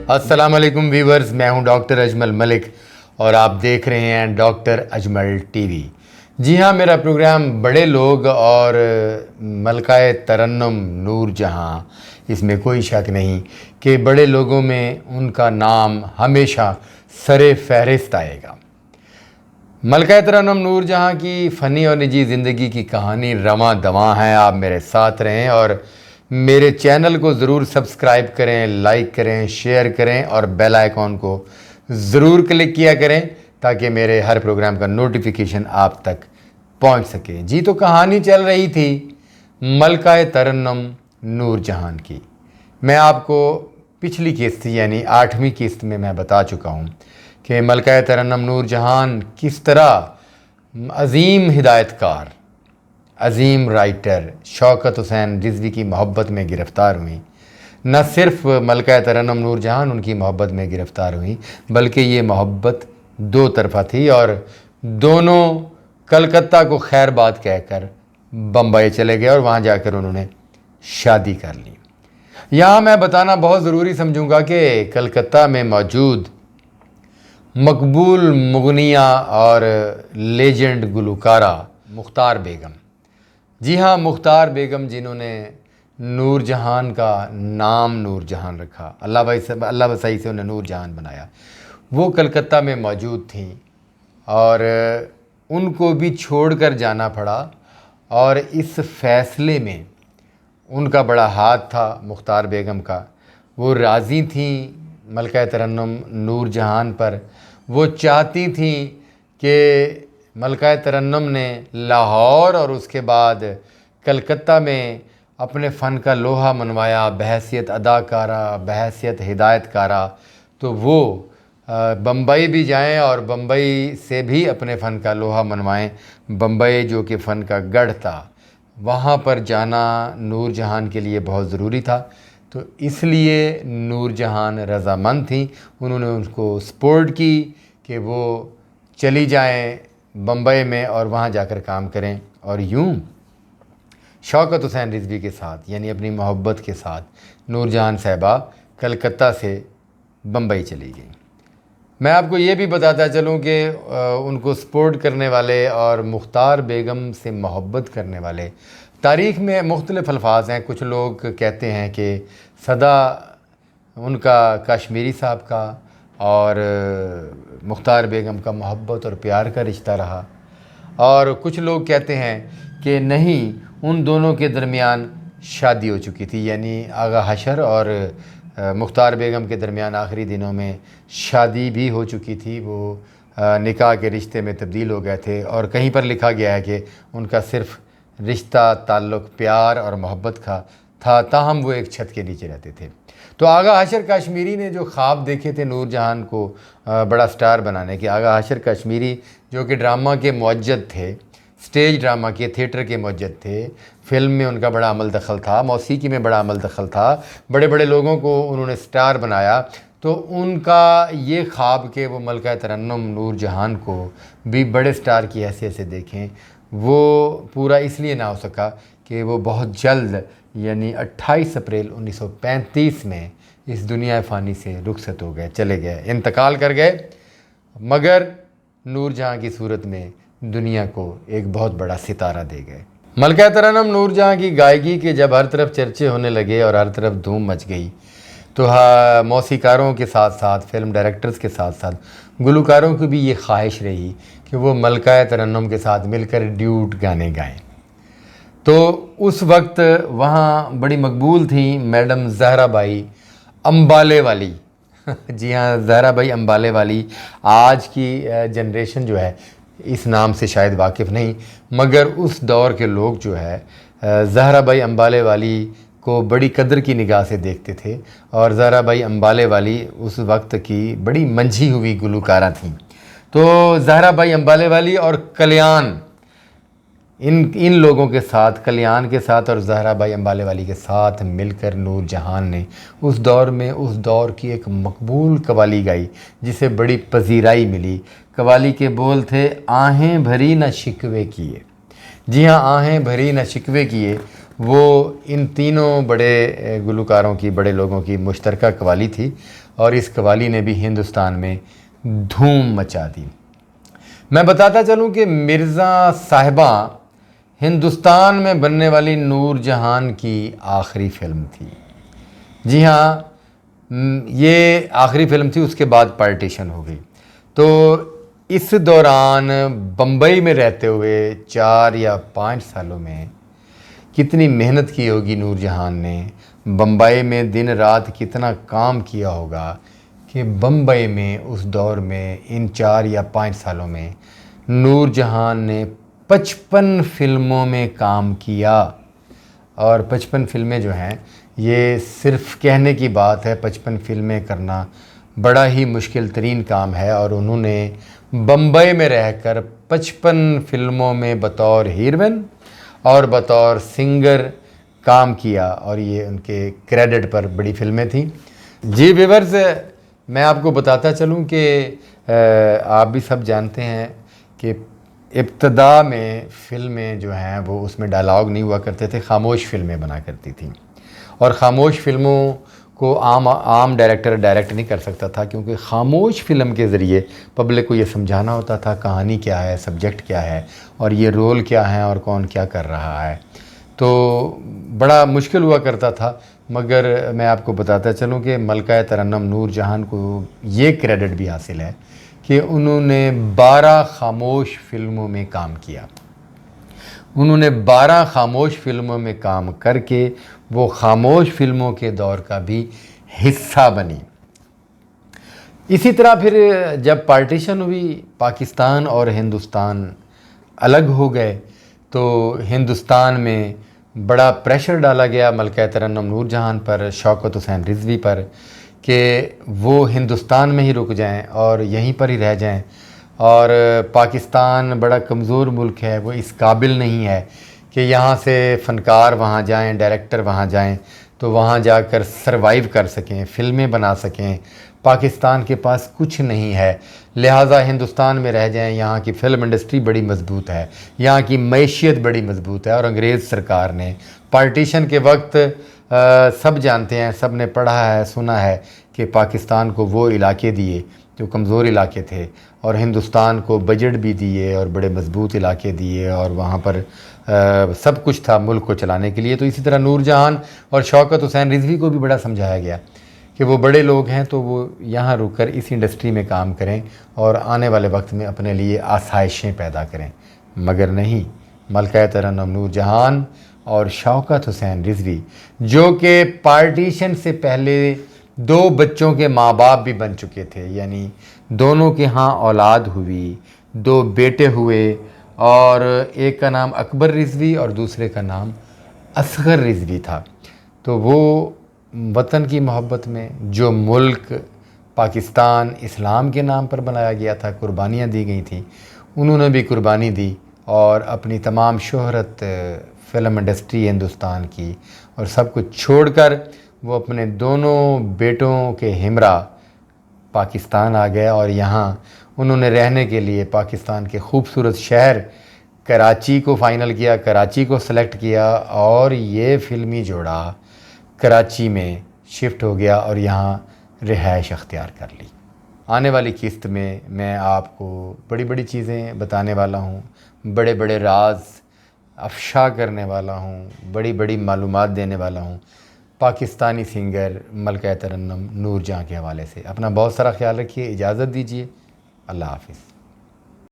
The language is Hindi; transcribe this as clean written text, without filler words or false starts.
अस्सलाम वालेकुम व्यूवर्स, मैं हूं डॉक्टर अजमल मलिक और आप देख रहे हैं डॉक्टर अजमल टीवी। जी हाँ, मेरा प्रोग्राम बड़े लोग और मलकाए तरन्नुम नूर जहाँ, इसमें कोई शक नहीं कि बड़े लोगों में उनका नाम हमेशा सरे फहरिस्त आएगा। मलकाए तरन्नुम नूर जहाँ की फ़नी और निजी ज़िंदगी की कहानी रवां दवां है। आप मेरे साथ रहें और मेरे चैनल को ज़रूर सब्सक्राइब करें, लाइक करें, शेयर करें और बेल आइकॉन को ज़रूर क्लिक किया करें ताकि मेरे हर प्रोग्राम का नोटिफिकेशन आप तक पहुंच सके। जी, तो कहानी चल रही थी मलकाए तरन्नुम नूर जहान की। मैं आपको पिछली किस्त यानी 8वीं किस्त में मैं बता चुका हूं कि मलकाए तरन्नुम नूर जहान किस तरह अज़ीम हिदायतकार, अज़ीम राइटर शौकत हुसैन रिज़वी की मोहब्बत में गिरफ़्तार हुई। न सिर्फ मलकाए तरन्नुम नूर जहान उनकी मोहब्बत में गिरफ़्तार हुई, बल्कि ये मोहब्बत दो तरफ़ा थी और दोनों कलकत्ता को खैरबाद कहकर बम्बई चले गए और वहाँ जाकर उन्होंने शादी कर ली। यहाँ मैं बताना बहुत ज़रूरी समझूंगा कि कलकत्ता में मौजूद मकबूल मुगनिया और लेजेंड गुलकारा मुख्तार बेगम, जी हाँ, मुख्तार बेगम जिन्होंने नूर जहान का नाम नूर जहान रखा, अल्लाह वसई से उन्हें नूर जहान बनाया, वो कलकत्ता में मौजूद थीं और उनको भी छोड़कर जाना पड़ा। और इस फ़ैसले में उनका बड़ा हाथ था मुख्तार बेगम का। वो राज़ी थीं मलकाए तरन्नुम नूर जहान पर। वो चाहती थीं कि मलकाए तरन्नुम ने लाहौर और उसके बाद कलकत्ता में अपने फ़न का लोहा मनवाया बहैसियत अदाकारा, बहैसियत हिदायतकारा, तो वो बम्बई भी जाएं और बम्बई से भी अपने फ़न का लोहा मनवाएं। बम्बई जो कि फ़न का गढ़ था, वहाँ पर जाना नूर जहान के लिए बहुत ज़रूरी था। तो इसलिए नूर जहान रज़ामंद थी। उन्होंने उनको सपोर्ट की कि वो चली जाएं बम्बई में और वहाँ जाकर काम करें। और यूँ शौकत हुसैन रिज़वी के साथ यानी अपनी मोहब्बत के साथ नूर जहान साहिबा कलकत्ता से बम्बई चली गई। मैं आपको ये भी बताता चलूँ कि उनको सपोर्ट करने वाले और मुख्तार बेगम से मोहब्बत करने वाले तारीख़ में मुख्तलिफ़ अल्फाज हैं। कुछ लोग कहते हैं कि सदा उनका कश्मीरी साहब का और मुख्तार बेगम का मोहब्बत और प्यार का रिश्ता रहा, और कुछ लोग कहते हैं कि नहीं, उन दोनों के दरमियान शादी हो चुकी थी, यानी आगा हशर और मुख्तार बेगम के दरमियान आखिरी दिनों में शादी भी हो चुकी थी। वो निकाह के रिश्ते में तब्दील हो गए थे और कहीं पर लिखा गया है कि उनका सिर्फ़ रिश्ता ताल्लुक़ प्यार और मोहब्बत का था, ताहम वो एक छत के नीचे रहते थे। तो आगा हशर कश्मीरी ने जो ख्वाब देखे थे नूर जहान को बड़ा स्टार बनाने के, आगा हशर कश्मीरी जो कि ड्रामा के मुअज्जद थे, स्टेज ड्रामा के, थिएटर के मुअज्जद थे, फ़िल्म में उनका बड़ा अमल दखल था, मौसीकी में बड़ा अमल दखल था, बड़े बड़े लोगों को उन्होंने स्टार बनाया। तो उनका ये ख्वाब कि वो मलकाए तरन्नुम नूर जहान को भी बड़े स्टार की हैसियत से देखें, वो पूरा इसलिए ना हो सका कि वो बहुत जल्द यानी 28 अप्रैल 1935 में इस दुनिया फ़ानी से रुखसत हो गए, चले गए, इंतकाल कर गए। मगर नूर जहाँ की सूरत में दुनिया को एक बहुत बड़ा सितारा दे गए। मलकाए तरन्नुम नूर जहाँ की गायकी के जब हर तरफ चर्चे होने लगे और हर तरफ धूम मच गई, तो हाँ, मौसीकारों के साथ साथ फिल्म डायरेक्टर्स के साथ साथ गुलकारों की भी ये ख्वाहिश रही कि वो मलकाए तरन्नुम के साथ मिलकर ड्यूट गाने गाएं। तो उस वक्त वहाँ बड़ी मकबूल थी मैडम ज़हरा बाई अम्बाले वाली। जी हाँ, ज़हरा बाई अम्बाले वाली। आज की जनरेशन जो है इस नाम से शायद वाकिफ़ नहीं, मगर उस दौर के लोग जो है ज़हरा बाई अम्बाले वाली को बड़ी कदर की निगाह से देखते थे। और ज़हरा बाई अम्बाले वाली उस वक्त की बड़ी मंझी हुई गुलकारा थीं। तो ज़हरा बाई अम्बाले वाली और कल्याण इन लोगों के साथ, कल्याण के साथ और ज़हरा भाई अम्बाले वाली के साथ मिलकर नूरजहान ने उस दौर की एक मकबूल कवाली गाई जिसे बड़ी पजीराई मिली। कवाली के बोल थे, आहें भरी न शिकवे किए। जी हाँ, आहें भरी न शिकवे किए, वो इन तीनों बड़े गुलकारों की, बड़े लोगों की मुश्तरका कवाली थी और इस कवाली ने भी हिंदुस्तान में धूम मचा दी। मैं बताता चलूँ कि मिर्ज़ा साहिबा हिंदुस्तान में बनने वाली नूरजहान की आखिरी फ़िल्म थी। जी हाँ, ये आखिरी फ़िल्म थी, उसके बाद पार्टीशन हो गई। तो इस दौरान बम्बई में रहते हुए 4 या 5 सालों में कितनी मेहनत की होगी नूरजहान ने, बम्बई में दिन रात कितना काम किया होगा कि बम्बई में उस दौर में इन 4 या 5 सालों में नूरजहान ने 55 फ़िल्मों में काम किया। और 55 फ़िल्में जो हैं, ये सिर्फ कहने की बात है। 55 फ़िल्में करना बड़ा ही मुश्किल तरीन काम है और उन्होंने बम्बई में रहकर 55 फ़िल्मों में बतौर हीरोइन और बतौर सिंगर काम किया और ये उनके क्रेडिट पर बड़ी फ़िल्में थीं। जी व्यूअर्स, मैं आपको बताता चलूँ कि आप भी सब जानते हैं कि इब्तदा में फ़िल्में जो हैं वो उसमें डायलॉग नहीं हुआ करते थे, खामोश फ़िल्में बना करती थीं। और ख़ामोश फ़िल्मों को आम डायरेक्टर डायरेक्ट नहीं कर सकता था, क्योंकि ख़ामोश फ़िल्म के ज़रिए पब्लिक को ये समझाना होता था कहानी क्या है, सब्जेक्ट क्या है और ये रोल क्या है और कौन क्या कर रहा है। तो बड़ा मुश्किल हुआ करता था। मगर मैं आपको बताता चलूँ कि मलका तरन्नुम नूरजहान को ये क्रेडिट भी हासिल है कि उन्होंने 12 खामोश फ़िल्मों में काम किया। उन्होंने 12 खामोश फ़िल्मों में काम करके वो खामोश फ़िल्मों के दौर का भी हिस्सा बनी। इसी तरह फिर जब पार्टीशन हुई, पाकिस्तान और हिंदुस्तान अलग हो गए, तो हिंदुस्तान में बड़ा प्रेशर डाला गया मलका तरन्नुम नूरजहान पर, शौकत हुसैन रिज़वी पर, कि वो हिंदुस्तान में ही रुक जाएं और यहीं पर ही रह जाएं। और पाकिस्तान बड़ा कमज़ोर मुल्क है, वो इस काबिल नहीं है कि यहाँ से फ़नकार वहाँ जाएं, डायरेक्टर वहाँ जाएं तो वहाँ जाकर सरवाइव कर सकें, फ़िल्में बना सकें। पाकिस्तान के पास कुछ नहीं है, लिहाजा हिंदुस्तान में रह जाएं। यहाँ की फ़िल्म इंडस्ट्री बड़ी मज़बूत है, यहाँ की मईशियत बड़ी मज़बूत है। और अंग्रेज़ सरकार ने पार्टीशन के वक्त सब जानते हैं, सब ने पढ़ा है, सुना है कि पाकिस्तान को वो इलाके दिए जो कमज़ोर इलाके थे और हिंदुस्तान को बजट भी दिए और बड़े मज़बूत इलाके दिए और वहाँ पर सब कुछ था मुल्क को चलाने के लिए। तो इसी तरह नूरजहान और शौकत हुसैन रिज़वी को भी बड़ा समझाया गया कि वो बड़े लोग हैं तो वो यहाँ रुककर इस इंडस्ट्री में काम करें और आने वाले वक्त में अपने लिए आसाइशें पैदा करें। मगर नहीं, मलका तरन्नुम नूरजहान और शौकत हुसैन रिज़वी, जो कि पार्टीशन से पहले 2 बच्चों के माँ बाप भी बन चुके थे, यानी दोनों के यहाँ औलाद हुई, 2 बेटे हुए और एक का नाम अकबर रिज़वी और दूसरे का नाम असगर रिज़वी था। तो वो वतन की मोहब्बत में, जो मुल्क पाकिस्तान इस्लाम के नाम पर बनाया गया था, कुर्बानियाँ दी गई थी, उन्होंने भी कुर्बानी दी और अपनी तमाम शोहरत फ़िल्म इंडस्ट्री हिंदुस्तान की और सब कुछ छोड़कर वो अपने दोनों बेटों के हमरा पाकिस्तान आ गया। और यहाँ उन्होंने रहने के लिए पाकिस्तान के खूबसूरत शहर कराची को फ़ाइनल किया, कराची को सेलेक्ट किया और ये फ़िल्मी जोड़ा कराची में शिफ्ट हो गया और यहाँ रिहाइश अख्तियार कर ली। आने वाली किस्त में मैं आपको बड़ी बड़ी चीज़ें बताने वाला हूँ, बड़े बड़े राज अफ़शा करने वाला हूँ, बड़ी बड़ी मालूमात देने वाला हूँ पाकिस्तानी सिंगर मलका तरन्नुम नूरजहां के हवाले से। अपना बहुत सारा ख्याल रखिए, इजाज़त दीजिए, अल्लाह हाफ़िज़।